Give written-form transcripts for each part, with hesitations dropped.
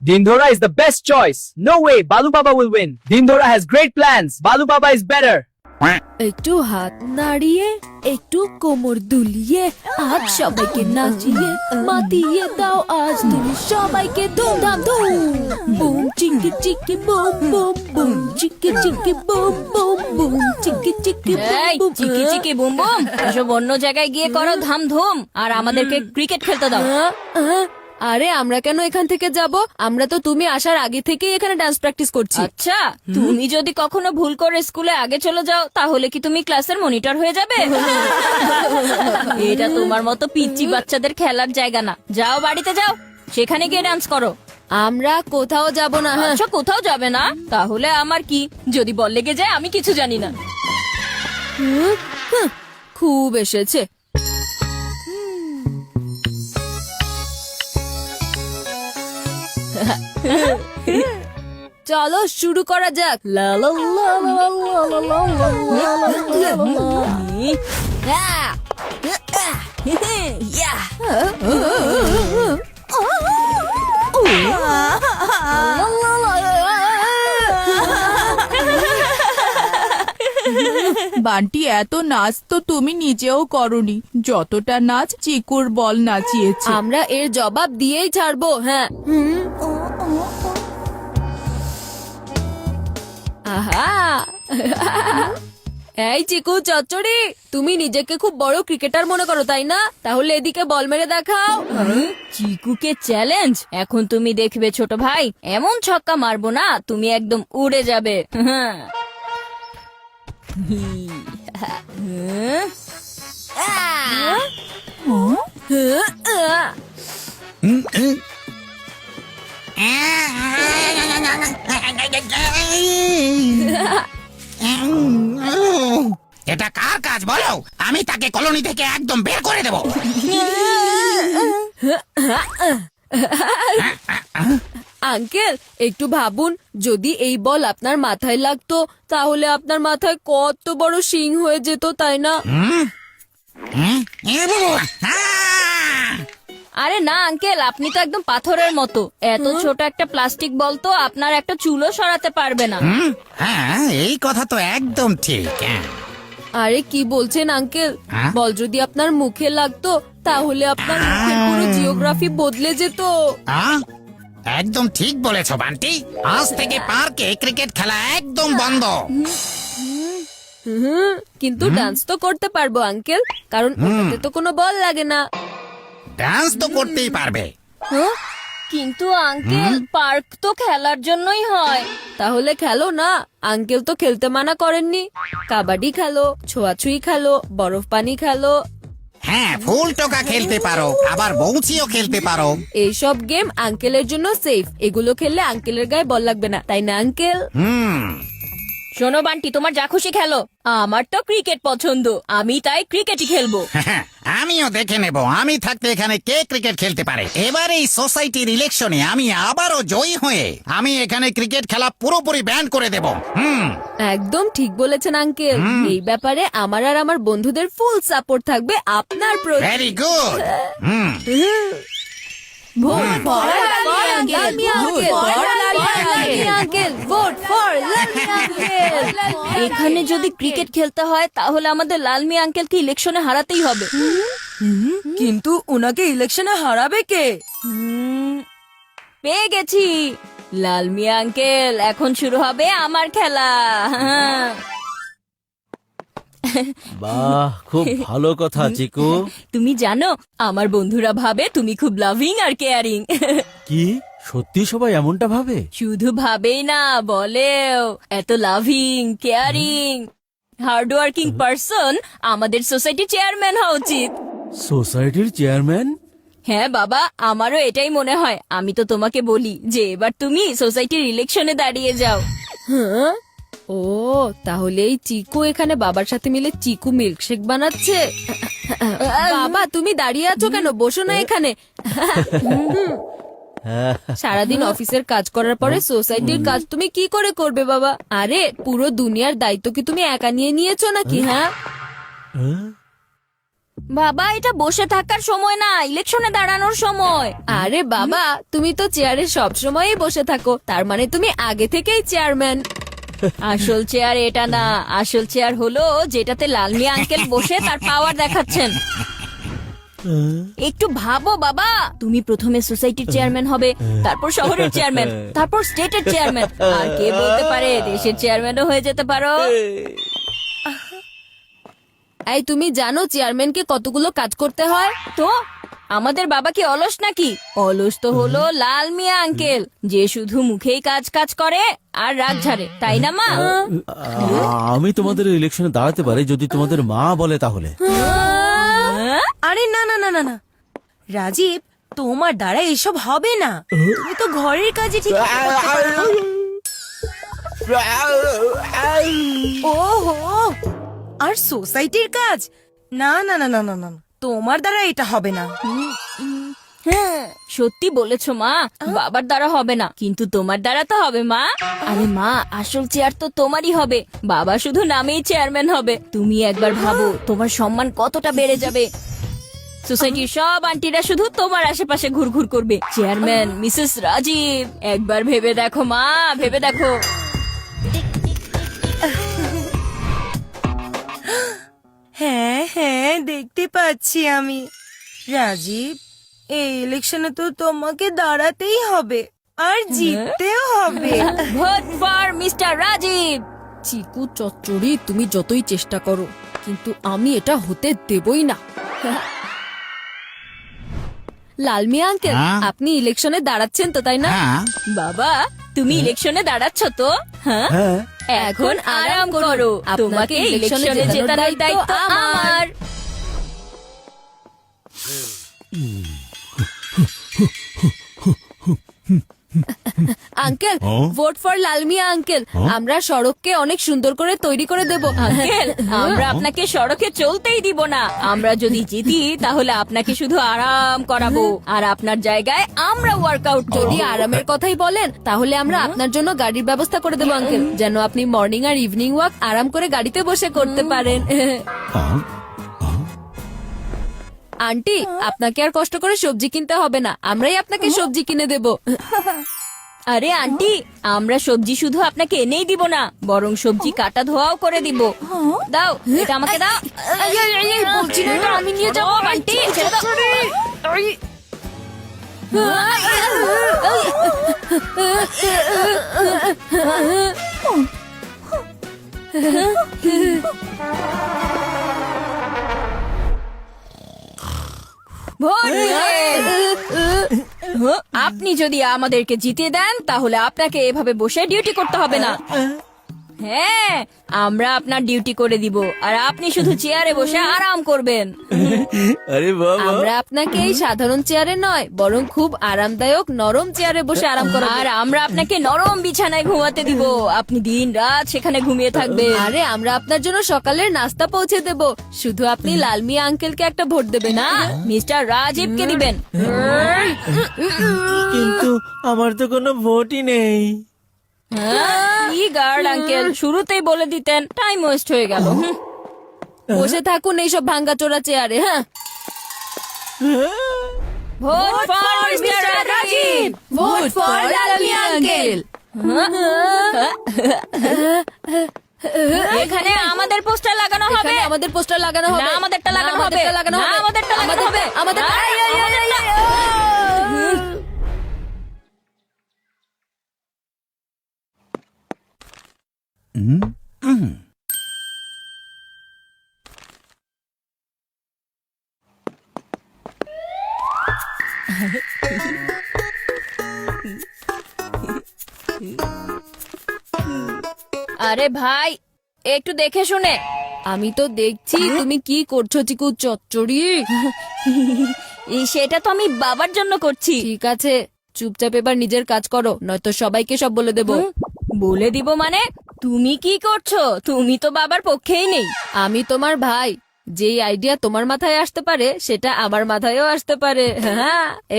Dindora is the best choice. No way, Balu Baba will win. Dindora has great plans. Balu Baba is better. একটু হাত নাড়িয়ে একটু কোমর দুলিয়ে আজ সবাইকে নাচিয়ে মাতিয়ে দাও আজ তুমি সবাইকে ধুমধাম ধুম বুম চিকি চিকি বুম বুম বুম চিকি চিকি বুম বুম বুম চিকি চিকি বুম চিকি চিকি বুম বুম এসব অন্য জায়গায় গিয়ে করো ধাম ধুম আর আমাদেরকে ক্রিকেট খেলতে দাও। আরে আমরা কেন এখান থেকে যাব? আমরা তো তুমি আসার আগে থেকেই এখানে ডান্স প্র্যাকটিস করছি। আচ্ছা, তুমি যদি কখনো ভুল করে স্কুলে আগে চলে যাও তাহলে কি তুমি ক্লাসের মনিটর হয়ে যাবে? এটা তোমার মতো পিচ্চি বাচ্চাদের খেলার জায়গা না। যাও বাড়িতে যাও, সেখানে গিয়ে ডান্স করো। আমরা কোথাও যাব না। আচ্ছা, কোথাও যাবে না? তাহলে আমার কি, যদি বল লেগে যায় আমি কিছু জানি না। খুব এসেছে। চলো শুরু করা যাক। লা লা লা লা লা লা লা লা লা লা। বান্টি, এত নাচ তো তুমি নিজেও করনি, যতটা নাচ চিকুর বল নাচিয়েছে। আমরা এর জবাব দিয়েই ছাড়বো। হ্যাঁ, আহা এই চিকু চচ্চড়ি, তুমি নিজেকে খুব বড় ক্রিকেটার মনে করো তাই না? তাহলে এদিকে বল মেরে দেখাও। চিকুকে চ্যালেঞ্জ? এখন তুমি দেখবে ছোট ভাই, এমন ছক্কা মারবো না তুমি একদম উড়ে যাবে। এটা কার কাজ বলো? আমি তাকে কলোনি থেকে একদম বের করে দেব। আঙ্কেল, একটু ভাবুন, যদি এই বল আপনার মাথায় লাগতো তাহলে আপনার মাথায় কত বড় শিং হয়ে যেত, তাই না? আরে না আঙ্কেল, আপনি তো একদম পাথরের মতো। এত ছোট একটা প্লাস্টিক বল তো আপনার একটা চুলও সরাতে পারবে না। হ্যাঁ, এই কথা তো একদম ঠিক। আরে কি বলছেন আঙ্কেল? হ্যাঁ? বল যদি আপনার মুখে লাগতো তাহলে আপনার মুখের পুরো জিওগ্রাফি বদলে যেত। একদম ঠিক বলেছো বান্টি, আজ থেকে পার্কে ক্রিকেট খেলা একদম বন্ধ। কিন্তু ডান্স তো করতে পারবো আঙ্কেল, কারণ ওটাতে তো কোনো বল লাগে না। ডান্স তো করতেই পারবে। কিন্তু আঙ্কেল, পার্ক তো খেলার জন্যই হয়। তাহলে খেলো না, আঙ্কেল তো খেলতে মানা করেননি। কাবাডি খেলো, ছোঁয়াছুঁই খেলো, বরফ পানি খেলো। হ্যাঁ, ফুল টোকা খেলতে পারো, আবার বৌচিও খেলতে পারো। এইসব গেম আঙ্কেলের জন্য সেফ। এগুলো খেললে আঙ্কেলের গায়ে বল লাগবে না, তাই না আঙ্কেল? শোনো বান্টি, তোমার যা খুশি খেলো, আমার তো ক্রিকেট পছন্দ, আমি তাই ক্রিকেটই খেলবো। আমিও দেখে নেব আমি থাকতে এখানে কে ক্রিকেট খেলতে পারে। এবার এই সোসাইটির ইলেকশনে আমি আবারও জয়ী হয়ে আমি এখানে ক্রিকেট খেলা পুরোপুরি ব্যান করে দেব। একদম ঠিক বলেছেন আঙ্কেল। এই ব্যাপারে আমার আর আমার বন্ধুদের ফুল সাপোর্ট থাকবে আপনার প্রতি। Very good. ভোট ফর লালমি আঙ্কেল, ভোট ফর লালমি আঙ্কেল। এখানে যদি ক্রিকেট খেলতে হয় তাহলে আমাদের লালমি আঙ্কেলকে ইলেকশনে হারাতেই হবে। কিন্তু ওনাকে ইলেকশনে হারাবে কে? পেয়ে গেছি, লালমি আঙ্কেল। এখন শুরু হবে আমার খেলা। বাহ, খুব ভালো কথা চিকু। তুমি জানো, আমার বন্ধুরা ভাবে তুমি খুব লাভিং আর কেয়ারিং। কি সত্যি সবাই এমনটা ভাবে? শুধু ভাবেই না, বলেও। এত loving, caring, hard working person আমাদের সোসাইটির চেয়ারম্যান হওয়া উচিত। সোসাইটির চেয়ারম্যান? হ্যাঁ বাবা, আমারও এটাই মনে হয়। আমি তো তোমাকে বলি যে এবার তুমি সোসাইটির ইলেকশনে দাঁড়িয়ে যাও। হ্যাঁ, ও তাহলে এই চিকু এখানে বাবার সাথে মিলে চিকু মিল্কশেক বানাচ্ছে। বাবা, তুমি দাঁড়িয়ে আছো কেন? বসো না এখানে। সারাদিন অফিসের কাজ করার পরে সোসাইটির কাজ তুমি কি করে করবে বাবা? আরে পুরো দুনিয়ার দায়িত্ব কি তুমি একা নিয়ে নিয়েছো নাকি? হ্যাঁ, বাবা এটা বসে থাকার সময় না, ইলেকশনে দাঁড়ানোর সময়। আরে বাবা, তুমি তো চেয়ারে সব সময়ই বসে থাকো, তার মানে তুমি আগে থেকেই চেয়ারম্যান। আসল চেয়ার এটা না, আসল চেয়ার হলো যেটাতে লাল মিয়া আঙ্কেল বসে তার পাওয়ার দেখাচ্ছেন। একটু ভাবো বাবা, তুমি প্রথমে সোসাইটির চেয়ারম্যান হবে, তারপর শহরের চেয়ারম্যান, তারপর স্টেটের চেয়ারম্যান, আর কে বলতে পারে দেশের চেয়ারম্যানও হয়ে যেতে পারো। এই তুমি জানো চেয়ারম্যানকে কতগুলো কাজ করতে হয়? তো আমাদের বাবা কি অলস নাকি? অলস তো হলো লাল মিয়া আঙ্কেল, যে শুধু মুখেই কাজ কাজ করে আর রাত ঝাড়ে, তাই না মা? আমি তোমাদের ইলেকশনে দাঁড়াতে পারি যদি তোমাদের মা বলে তাহলে। আরে না না না না না রাজীব, তোমার দ্বারা এসব হবে না। তুমি তো ঘরের কাজে ঠিক করতে পারো না। ওহো, আর সোসাইটির কাজ? না না না না না না, তোমার দ্বারা এটা হবে না। হ্যাঁ, সত্যি বলেছো মা, বাবার দ্বারা হবে না, কিন্তু তোমার দ্বারা তো হবে মা। আরে মা, আসল চেয়ার তো তোমারই হবে, বাবা শুধু নামেই চেয়ারম্যান হবে। তুমি একবার ভাবো তোমার সম্মান কতটা বেড়ে যাবে। সোসাইটির সব আন্টিরা শুধু তোমার আশেপাশে ঘুরঘুর করবে। চেয়ারম্যান মিসেস রাজীব, একবার ভেবে দেখো মা, ভেবে দেখো। হ্যাঁ হ্যাঁ, দেখতে পাচ্ছি আমি। রাজীব, এই ইলেকশনে তো তোমাকে দাঁড়াতেই হবে আর জিততেও হবে। Vote for mister Rajiv. চিকু চচ্চড়ি, তুমি যতই চেষ্টা করো, কিন্তু আমি এটা হতে দেবই না। লাল মিয়া আঙ্কেল, হ্যাঁ? আপনি ইলেকশনে দাঁড়াচ্ছেন তো, তাই না? হ্যাঁ, বাবা তুমি ইলেকশনে দাঁড়াচ্ছ তো? হ্যাঁ, হ্যাঁ, এখন আরাম করো, তোমাকে ইলেকশনে জেতানোর দায়িত্ব আমার। Uncle, vote for Lal Mia uncle. আমরা সড়ককে অনেক সুন্দর করে তৈরি করে দেব। আঙ্কেল, আমরা আপনাকে সড়কে চলতেই দিব না। আমরা যদি জিতি তাহলে আপনাকে শুধু আরাম করাবো, আর আপনার জায়গায় আমরা ওয়ার্কআউট যদি করি। আরামের কথাই বলেন, তাহলে আমরা আপনার জন্য গাড়ির ব্যবস্থা করে দেবো আঙ্কেল, যেন আপনি মর্নিং আর ইভিনিং ওয়াক আরাম করে গাড়িতে বসে করতে পারেন। আন্টি, আপনাকে আর কষ্ট করে সবজি কিনতে হবে না, আমরাই আপনাকে সবজি কিনে দেব। আরে আন্টি, আমরা সবজি শুধু আপনাকে এনেই দিব না, বরং সবজি কাটা ধোয়াও করে দিব। দাও, এটা আমাকে দাও। বলছি না, এটা আমি নিয়ে যাবো। আন্টি, ছেড়ে দাও। ভোট দিন। আপনি যদি আমাদেরকে জিতিয়ে দেন তাহলে আপনাকে এভাবে বসে ডিউটি করতে হবে না। হ্যাঁ, আমরা আপনার ডিউটি করে দিব, আর আপনি শুধু চেয়ারে বসে আরাম করবেন। আরে বাবা, আমরা আপনাকে এই সাধারণ চেয়ারে নয়, বরং খুব আরামদায়ক নরম চেয়ারে বসে আরাম করাবো। আর আমরা আপনাকে নরম বিছানায় ঘুমাতে দিব, আপনি দিন রাত সেখানে ঘুমিয়ে থাকবেন। আরে আমরা আপনার জন্য সকালের নাস্তা পৌঁছে দেব, শুধু আপনি লাল মিয়া আঙ্কেলকে একটা ভোট দেবেন। না, মিস্টার রাজীবকে দিবেন। কিন্তু আমার তো কোনো ভোটই নেই। কি গার্ড আঙ্কেল, শুরুতেই বলে দিতেন, টাইম ওয়েস্ট হয়ে গেল। বসে থাকুন এইসব ভাঙ্গাচোরা চেয়ারে। হ্যাঁ, vote for mister Rajiv. Vote for Lal Mia uncle. এখানে আমাদের পোস্টার লাগানো হবে। এখানে আমাদের পোস্টার লাগানো হবে। না, আমাদেরটা লাগানো হবে। লাগানো না, হবে। আমাদেরটা লাগানো হবে। আমাদের আরে ভাই, একটু দেখে শুনে। আমি তো দেখছি তুমি কি করছো চিকু চচ্চড়ি। সেটা তো আমি বাবার জন্য করছি। ঠিক আছে, চুপচাপ এবার নিজের কাজ করো, নয়তো সবাইকে সব বলে দেব। বলে দিব মানে? তুমি কি করছো? তুমি তো বাবার পক্ষেই নেই। আমি তোমার ভাই, যেই আইডিয়া তোমার মাথায় আসতে পারে সেটা আমার মাথায়ও আসতে পারে।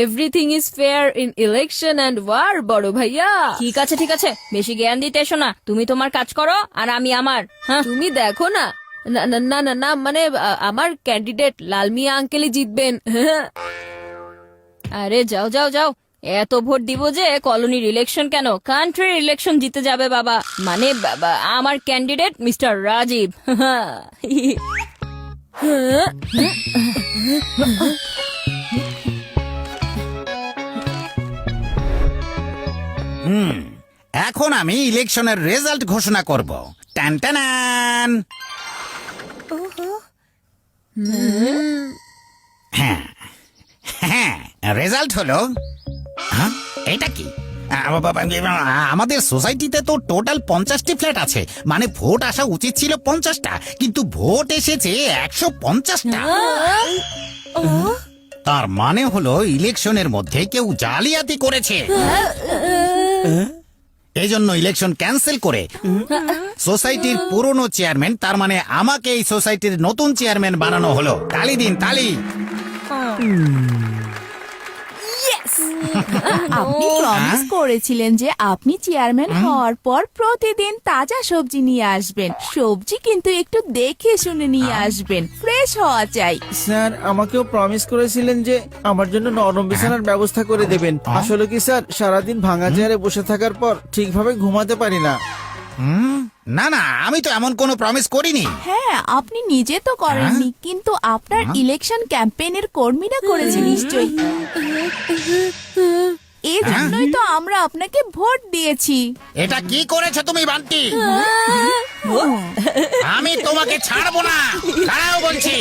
Everything is fair in election and war, বড় ভাইয়া। ঠিক আছে ঠিক আছে, বেশি জ্ঞান দিতে এসো না। তুমি তোমার কাজ করো আর আমি আমার। হ্যাঁ, তুমি দেখো না, না না না না না মানে আমার ক্যান্ডিডেট লাল মিয়া আঙ্কেলই জিতবেন। আরে যাও যাও যাও, এত ভোট দিব যে কলোনির ইলেকশন কেন, কান্ট্রির ইলেকশন জিতে যাবে বাবা। মানে আমার ক্যান্ডিডেট মিস্টার রাজীব। এখন আমি ইলেকশনের রেজাল্ট ঘোষণা করব। টান টানান। হ্যাঁ হ্যাঁ, রেজাল্ট হলো, হ্যাঁ, এটা কি? আমাদের সোসাইটিতে তো টোটাল 50টি ফ্ল্যাট আছে, মানে ভোট আসা উচিত ছিল 50টা, কিন্তু ভোট এসেছে 150টা। তার মানে হলো ইলেকশনের মধ্যে কেউ জালিয়াতি করেছে। এই জন্য ইলেকশন ক্যান্সেল করে সোসাইটির পুরনো চেয়ারম্যান, তার মানে আমাকে এই সোসাইটির নতুন চেয়ারম্যান বানানো হলো। তালি দিন, তালি। আপনি প্রমিস করেছিলেন যে আপনি চেয়ারম্যান হওয়ার পর প্রতিদিন তাজা সবজি নিয়ে আসবেন। সবজি কিন্তু একটু দেখে শুনে নিয়ে আসবেন, ফ্রেশ হওয়া চাই। স্যার আমাকেও প্রমিস করেছিলেন যে আমার জন্য নরম বিছানার ব্যবস্থা করে দেবেন। আসলে কি স্যার, সারাদিন ভাঙা চেয়ারে বসে থাকার পর ঠিকভাবে ঘুমাতে পারি না। না না, আমি তো এমন কোনো প্রমিস করিনি। হ্যাঁ, আপনি নিজে তো করেননি, কিন্তু আপনার ইলেকশন ক্যাম্পেইনের কর্মীরা করেছে নিশ্চয়ই। এই জন্যই তো আমরা আপনাকে ভোট দিয়েছি। এটা কি করেছো তুমি বান্টি? আমি তোমাকে ছাড়বো না, দাঁড়াও বলছি।